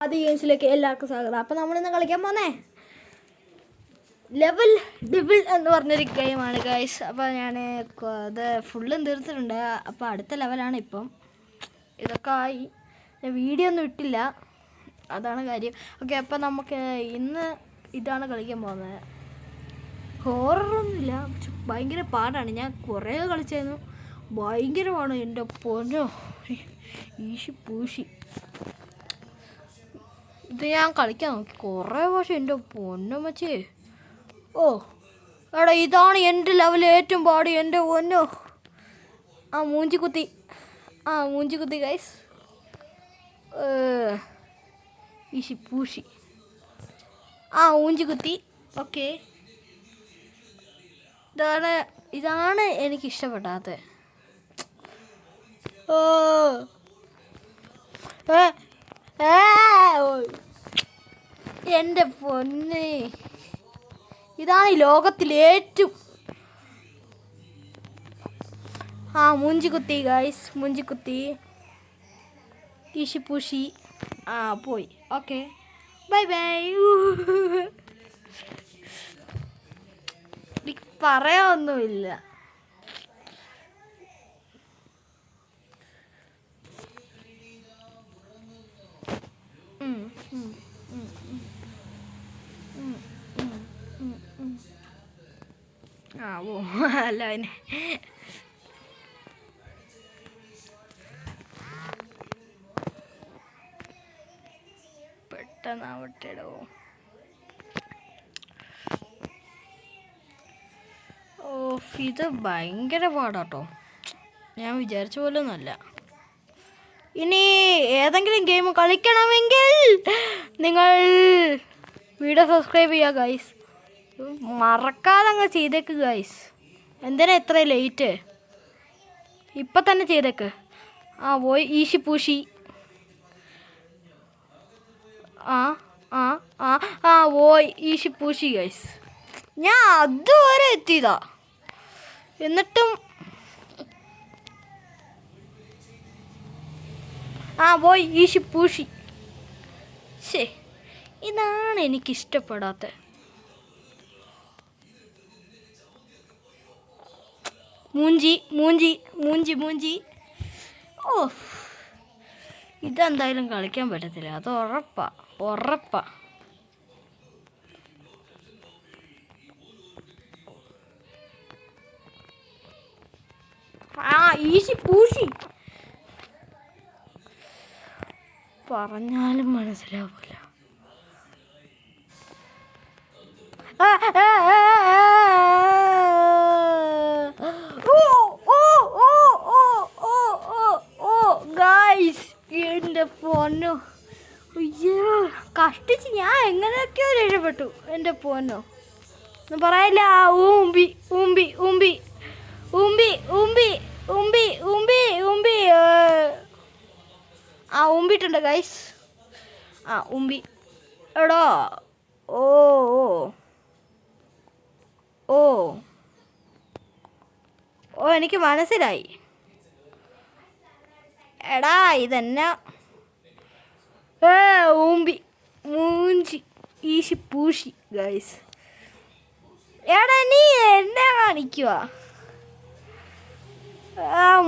ആദ്യ ഗെയിംസിലേക്ക് എല്ലാവർക്കും സ്വാഗതം. അപ്പോൾ നമ്മളിന്ന് കളിക്കാൻ പോന്നേ ലെവൽ ഡിബിൾ എന്ന് പറഞ്ഞൊരു ഗെയിമാണ് ഗൈസ്. അപ്പോൾ ഞാൻ അത് ഫുള്ളും തീർത്തിട്ടുണ്ട്. അപ്പോൾ അടുത്ത ലെവലാണ് ഇപ്പം. ഇതൊക്കെ ആയി, വീഡിയോ ഒന്നും ഇട്ടില്ല, അതാണ് കാര്യം. ഓക്കെ, അപ്പോൾ നമുക്ക് ഇന്ന് ഇതാണ് കളിക്കാൻ പോകുന്നത്. ഹോററൊന്നുമില്ല, ഭയങ്കര പാടാണ്. ഞാൻ കുറേ കളിച്ചായിരുന്നു, ഭയങ്കരമാണ്. എൻ്റെ പൊന്നോ, ഈശി പൂശി. ഇത് ഞാൻ കളിക്കാൻ നോക്കി കുറേ പക്ഷേ എൻ്റെ പൊന്നോ മച്ചേ. ഓ എടാ, ഇതാണ് എൻ്റെ ലെവൽ ഏറ്റവും പാടി, എൻ്റെ പൊന്നോ. മൂഞ്ചി കുത്തി ഗൈസ്. ഈശി പൂശി. മൂഞ്ചി കുത്തി. ഓക്കെ, ഇതാണ് എനിക്കിഷ്ടപ്പെടാത്തത്. എൻ്റെ പൊന്നെ, ഇതാണ് ഈ ലോകത്തിലേറ്റവും. മൂഞ്ചി കുത്തി ഗൈസ്, മൂഞ്ചി കുത്തി. ഈശി പൂശി. പോയി. Okay, bye bye. പറയാനൊന്നുമില്ല. അല്ല പിന്നെ പെട്ടെന്നാവട്ടെടോ. ഇത് ഭയങ്കര പാടാട്ടോ, ഞാൻ വിചാരിച്ച പോലെ ഒന്നുമല്ല. ഇനി ഏതെങ്കിലും ഗെയിം കളിക്കണമെങ്കിൽ നിങ്ങൾ വീഡിയോ സബ്സ്ക്രൈബ് ചെയ്യുക ഗൈസ്, മറക്കാതെ അങ്ങ് ചെയ്തേക്ക് ഗൈസ്. എന്തിനാ ഇത്ര ലേറ്റ്? ഇപ്പം തന്നെ ചെയ്തേക്ക്. പോയി ഈശി പൂശി. പോയി ഈശി പൂശി ഗൈസ്. ഞാൻ അതുവരെ എത്തിയതാ, എന്നിട്ടും പോയി ഈശി പൂശി. ഇതാണ് എനിക്കിഷ്ടപ്പെടാത്തത്. മൂഞ്ചി. ഇതെന്തായാലും കളിക്കാൻ പറ്റത്തില്ല, അത് ഉറപ്പാ. ഈശി പൂശി പറഞ്ഞാലും മനസ്സിലാവില്ല. എൻ്റെ പൊന്നോ, കഷ്ടിച്ച് ഞാൻ എങ്ങനെയൊക്കെയോ രക്ഷപ്പെട്ടു. എൻ്റെ പൊന്നോ ഒന്നും പറയില്ല. ഊമ്പിട്ടുണ്ട് ഗൈസ്. ഊമ്പി എടോ. എനിക്ക് മനസ്സിലായി. എടാ, ഇതെന്നാ മൂഞ്ചി ഈശി പൂശി ഗൈസ്. എടാ, നീ എന്നെ കാണിക്കുക?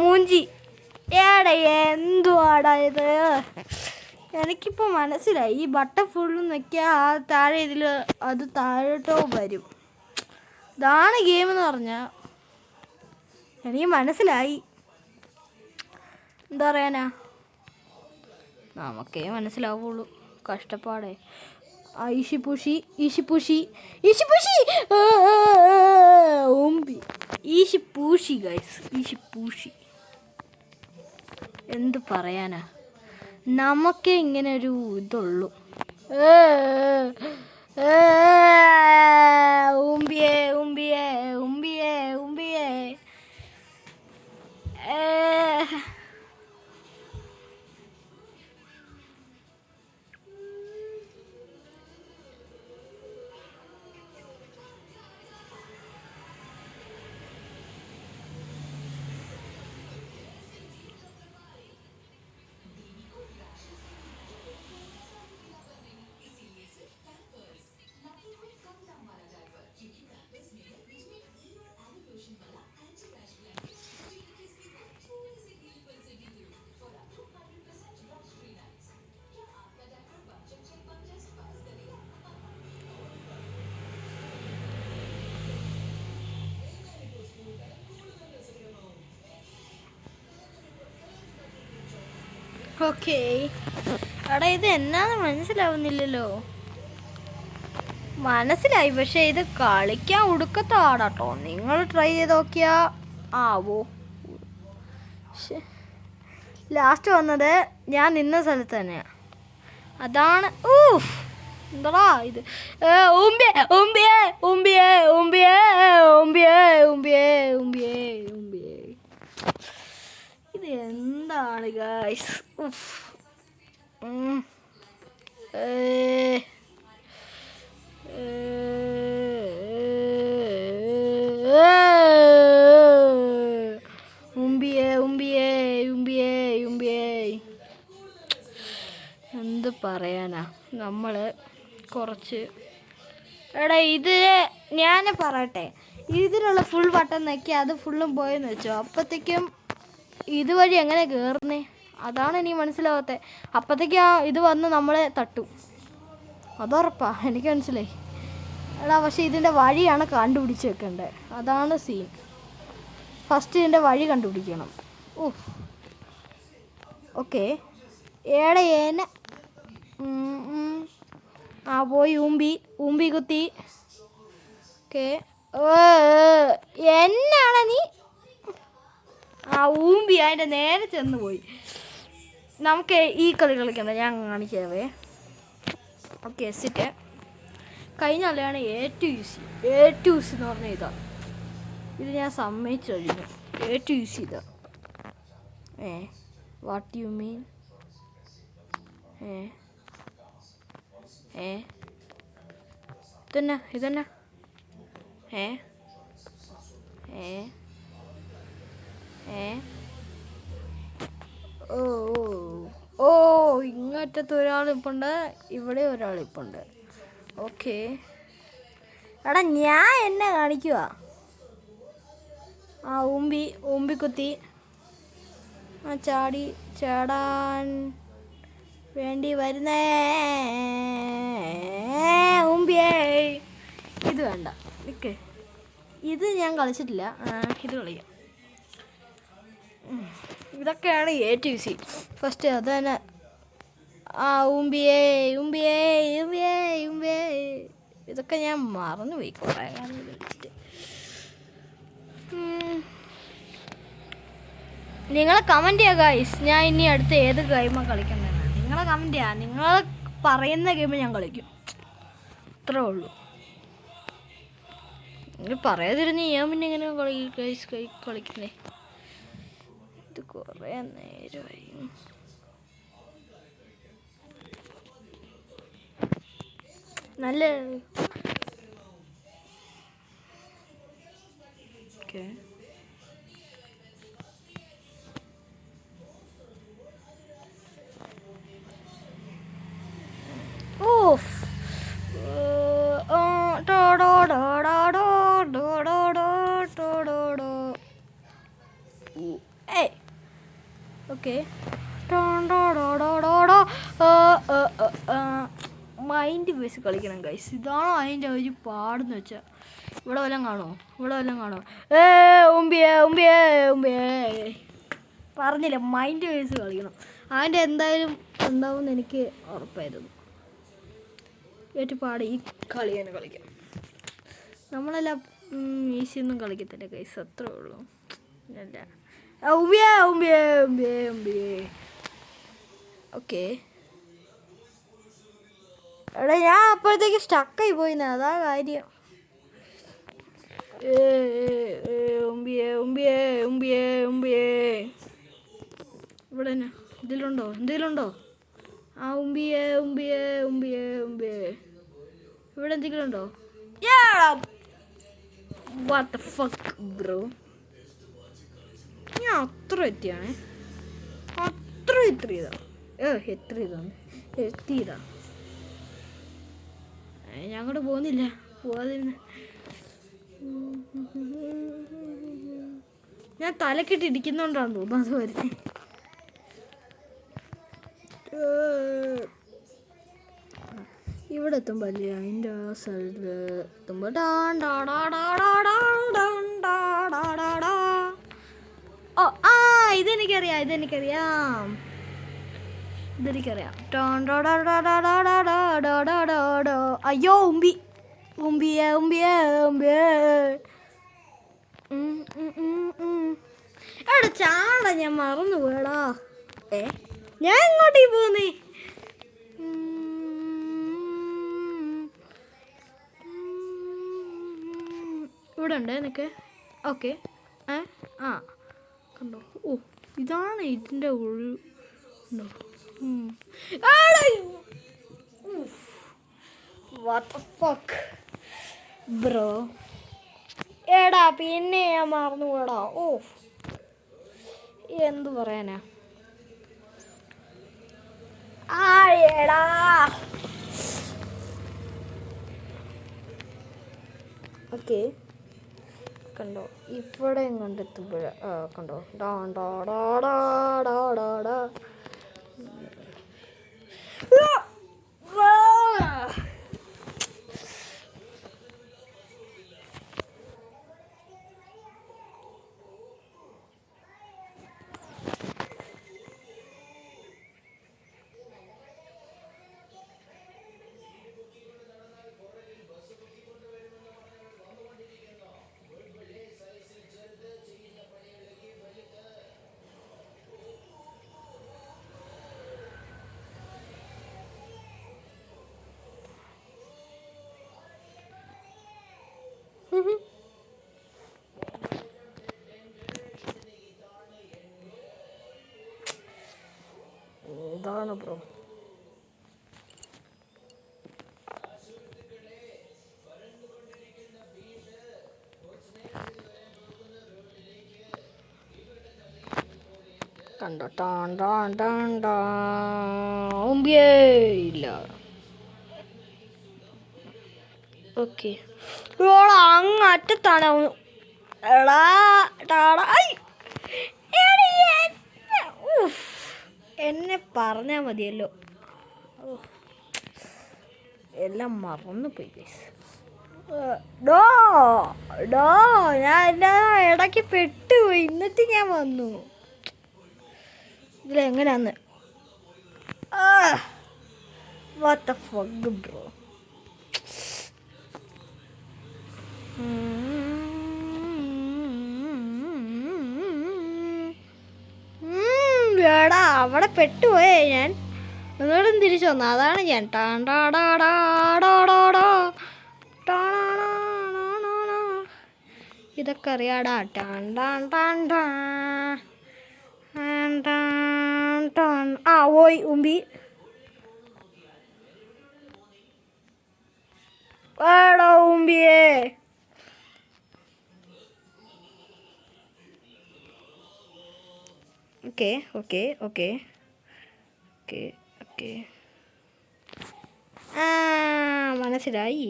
മൂഞ്ചി. എടാ, എന്തുവാടാ ഇത്? എനിക്കിപ്പോൾ മനസ്സിലായി. ഈ ബട്ടൺ ഫുള്ളും നിൽക്കുക, താഴെ ഇതിൽ അത് താഴോട്ടോ വരും. ഇതാണ് ഗെയിം എന്ന് പറഞ്ഞാൽ എനിക്ക് മനസ്സിലായി. എന്താ പറയാനാ, നമുക്കേ മനസ്സിലാവുള്ളൂ. കഷ്ടപ്പാടേ. ഈശി പൂശി. ഈശി പൂശി ഗൈസ്, ഈശി പൂശി. എന്ത് പറയാനാ, നമുക്കേ ഇങ്ങനെ ഒരു ഇതുള്ളൂ. ഊമ്പിയേ. ഓക്കേ. എടാ ഇത് എന്നാന്ന് മനസ്സിലാവുന്നില്ലല്ലോ. മനസ്സിലായി, പക്ഷെ ഇത് കളിക്കാൻ ഒടുക്കത്താടാട്ടോ. നിങ്ങൾ ട്രൈ ചെയ്ത് നോക്കിയാ ആവോ. ലാസ്റ്റ് വന്നത് ഞാൻ നിന്ന സ്ഥലത്ത് തന്നെയാണ്. അതാണ്. എന്താ ഇത്? ഇത് എന്താണ് ഗൈസ്? എന്ത് പറയാനാ, നമ്മൾ കുറച്ച്. എടാ ഇത് ഞാൻ പറയട്ടെ, ഇതിലുള്ള ഫുൾ ബട്ടൺ നോക്കി അത് ഫുള്ളും പോയെന്ന് വെച്ചോ, അപ്പോഴത്തേക്കും ഇതുവഴി എങ്ങനെ കയറുന്നേ? അതാണ് എനിക്ക് മനസ്സിലാവാത്തത്. അപ്പോഴത്തേക്കും ഇത് വന്ന് നമ്മളെ തട്ടും, അതുറപ്പാ. എനിക്ക് മനസ്സിലായി. എടാ പക്ഷേ ഇതിൻ്റെ വഴിയാണ് കണ്ടുപിടിച്ച് വെക്കേണ്ടത്. അതാണ് സീൻ. ഫസ്റ്റ് ഇതിൻ്റെ വഴി കണ്ടുപിടിക്കണം. ഓക്കെ. ഏന പോയി ഊമ്പി കുത്തി. ഓക്കെ. എന്നാണ് നീ ഊമ്പി അതിൻ്റെ നേരെ ചെന്ന് പോയി. നമുക്ക് ഈ കളി കളിക്കണ്ട, ഞാൻ കാണിക്കാവേ. ഓക്കെ. സെറ്റ്. കഴിഞ്ഞ കളിയാണ് ഏറ്റവും ഈസി എന്ന് പറഞ്ഞാൽ ഇതാ. ഇത് ഞാൻ സമ്മതിച്ചു കഴിഞ്ഞു. ഏറ്റവും ഈസി ഇതാ. What you mean? ഇതന്നെ. ഇങ്ങറ്റത്ത് ഒരാളിപ്പുണ്ട്, ഇവിടെ ഒരാളിപ്പുണ്ട്. ഓക്കെ. എടാ ഞാൻ എന്നെ കാണിക്കുക. ഊമ്പി കുത്തി. ചാടാൻ വേണ്ടി വരുന്നേ. ഇത് വേണ്ട, നിക്ക്. ഇത് ഞാൻ കളിച്ചിട്ടില്ല, ഇത് കളിക്കാം. ഇതൊക്കെയാണ് ഏറ്റവും ഈസി. ഫസ്റ്റ് അത് തന്നെ. ഇതൊക്കെ ഞാൻ മറന്നുപോയി കുറേ കാലം കളിച്ചിട്ട്. നിങ്ങളെ കമൻറ്റ് ചെയ്യുക ഗൈസ്, ഞാൻ ഇനി അടുത്ത് ഏത് ഗെയിമാണ് കളിക്കേണ്ടതെന്ന് നിങ്ങളെ കമൻറ്റ് ചെയ്യുക. നിങ്ങൾ പറയുന്ന ഗെയിം ഞാൻ കളിക്കും, അത്രേ ഉള്ളൂ. നിങ്ങൾ പറയാതിരുന്ന് ഞാൻ പിന്നെ ഇങ്ങനെ കളിക്കുന്നേ. ഇത് കുറേ നേരമായി. നല്ല ഓക്കെ. ഓക്കെ. മൈൻഡ് ബേസ് കളിക്കണം ഗൈസ്. ഇതാണോ അതിൻ്റെ ഒരു പാടെന്ന് വെച്ചാൽ? ഇവിടെ വല്ലതും കാണോ? പറഞ്ഞില്ല, മൈൻഡ് ബേസ് കളിക്കണം. അതിൻ്റെ എന്തായാലും ഉണ്ടാവുമെന്ന് എനിക്ക് ഉറപ്പായിരുന്നു. ഏറ്റവും പാട് ഈ കളി തന്നെ കളിക്കാം. നമ്മളെല്ലാം ഈസിയൊന്നും കളിക്കത്തില്ല ഗൈസ്, അത്രേ ഉള്ളൂ. അല്ല ഓക്കെ. എടാ ഞാൻ അപ്പോഴത്തേക്ക് സ്റ്റക്കായി പോയിന്ന്, അതാ കാര്യം. ഇവിടെ തന്നെ എന്തെങ്കിലുണ്ടോ? ഇവിടെ എന്തെങ്കിലും ഉണ്ടോ? What the fuck bro? ഞാൻ അത്ര എത്തിയാണേ, എത്തിയതാ. ഞാൻ അങ്ങോട്ട് പോകുന്നില്ല, പോവാതിരുന്ന. ഞാൻ തലക്കിട്ട് ഇടിക്കുന്നോണ്ടാന്ന് തോന്നുന്നു അത് വരുന്നേ. ഇവിടെ എത്തുമ്പോൾ അല്ലേ അതിൻ്റെ ആ സ്ഥലത്ത് എത്തുമ്പോൾ ഇതെനിക്കറിയാം. ഇതെനിക്കറിയാം. അയ്യോ ഉമ്പി ഉമ്പിയ ഉമ്പിയ ഉമ്പിയ. എടാ ചാട, ഞാൻ മറന്നു പോയടാ. ഞാൻ എങ്ങോട്ടേ പോന്നേ? ഇവിടെ ഉണ്ട് എനിക്ക്. ഓക്കെ. ആ കണ്ടോ? ഓ ഇതാണ് ഇതിൻ്റെ ഉള്ളു. What the fuck bro? എടാ പിന്നെ ഞാൻ മറന്നു പോടാ. ഓ എന്ത് പറയാനാ. എടാ ഓക്കെ കണ്ടോ ഇവിടെ കണ്ടെത്തുമ്പോഴ കണ്ടോ ഡാ ഡാ ഡാ ഡാ ഡാ ഡാ ഡാ. ഇതാണ് ബ്രോ. കണ്ടോ ടാൻ ടാൻ ടാൻ ടാ. ഉമ്പിയേ ഇല്ല. ഓക്കെ അങ്ങ് അറ്റത്താണ്. എടാ ടാടാ. എന്നെ പറഞ്ഞാൽ മതിയല്ലോ. എല്ലാം മറന്നു പോയി. ഡോ ഡോ ഞാൻ എല്ലാ ഇടയ്ക്ക് പെട്ടുപോയി. എന്നിട്ട് ഞാൻ വന്നു. ഇതിലെങ്ങനെയാന്ന് what the fuck bro. എടാ അവിടെ പെട്ടുപോയേ ഞാൻ. ഒന്നുകൂടെ തിരിച്ചു വന്നു. അതാണ് ഞാൻ ഇതൊക്കെ അറിയാടാ. ഓയ് ഉമ്പി. എടാ ഉമ്പിയേ. Okay okay okay okay okay മനസ്സിലായി.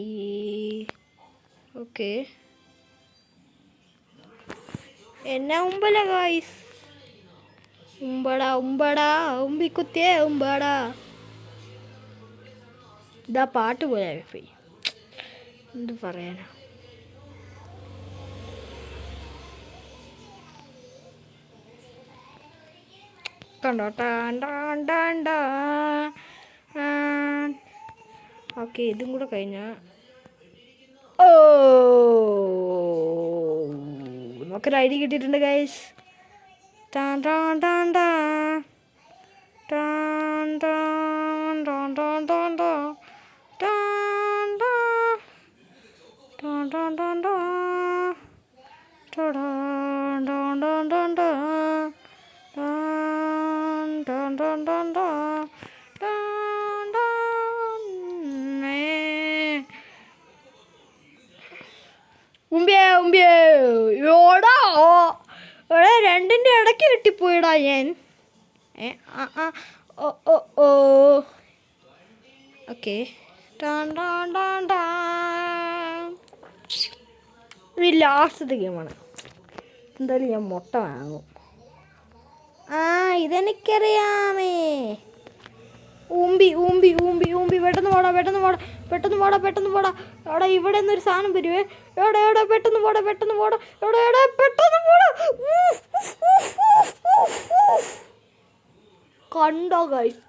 ഓക്കെ എന്നാ ഉമ്പല ഗായ്സ്. ഉമ്പടാ ഉമ്പടാ ഉമ്പിക്കുത്തിയേ ഉമ്പടാ. ഇതാ പാട്ട് പോലെ പോയി. എന്ത് പറയാനാ. കണ്ടോ ടാൻ ടാൻ ടാൻ ടാ. ഓക്കെ ഇതും കൂടെ കഴിഞ്ഞ നമുക്കൊരു ഐഡി കിട്ടിയിട്ടുണ്ട് ഗൈസ്. ടാൻ ടാൻ ടാൻ ടാ tan tan tan tan tan ടാ ടാൻ ടാൻ ടാൻ ടാൻ ടാ ടാൻ ടാൻ ടാൻ ടാൻ ടാ ടാൻ ടാൻ ടാൻ ടാ. ഉമ്പിയേ ഉമ്പിയേ. ഓടാ ഇവിടെ രണ്ടിൻ്റെ ഇടയ്ക്ക് കിട്ടിപ്പോയിടാ ഞാൻ. ഓ ഓ ഓ ഓക്കെ ഇത് ലാസ്റ്റത്തെ ഗെയിമാണ്. എന്തായാലും ഞാൻ മുട്ട വാങ്ങും. ഇതെനിക്കറിയാമേ. ഊമ്പി ഊമ്പി ഊമ്പി ഊമ്പി. പെട്ടെന്ന് പോടാ പെട്ടെന്ന് പോടാ പെട്ടെന്ന് പോടാ പെട്ടെന്ന് പോടാ. എടാ ഇവിടെ നിന്നൊരു സാധനം വരുവേ. എവിടെ എവിടെ പെട്ടെന്ന് പോടാ പെട്ടെന്ന് പോടാ. എവിടെ എവിടെ പെട്ടെന്ന് പോടാ. കണ്ടോ ഗൈസ്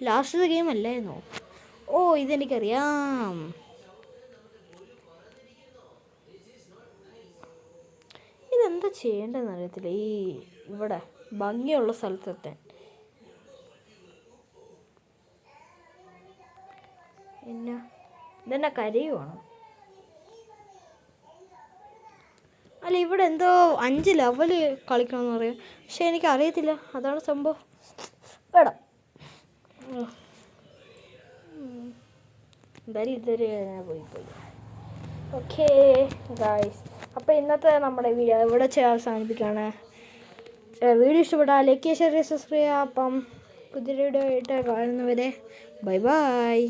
ലാസ്റ്റത്തെ ഗെയിം അല്ലായിരുന്നോ? ഓ ഇതെനിക്കറിയാം. ഇതെന്താ ചെയ്യേണ്ടതെന്ന് അറിയത്തില്ല. ഇവിടെ ഭംഗിയുള്ള സ്ഥലത്തെത്താൻ. ഇതെന്നെ കരയുവാണ്. അല്ല ഇവിടെ എന്തോ 5 ലെവല് കളിക്കണമെന്ന് പറയും. പക്ഷെ എനിക്കറിയത്തില്ല, അതാണ് സംഭവം. വേണം എന്തായാലും ഇതൊരു പോയി. ഓക്കേ ഗായ്സ്, അപ്പോൾ ഇന്നത്തെ നമ്മുടെ വീഡിയോ ഇവിടെ അവസാനിപ്പിക്കുകയാണ്. വീഡിയോ ഇഷ്ടപ്പെട്ടാൽ ലൈക്ക്, ഷെയർ, സബ്സ്ക്രൈബ് ചെയ്യുക. അപ്പം പുതിയ വീഡിയോ ആയിട്ട് കാണുന്നവരെ ബൈ ബൈ.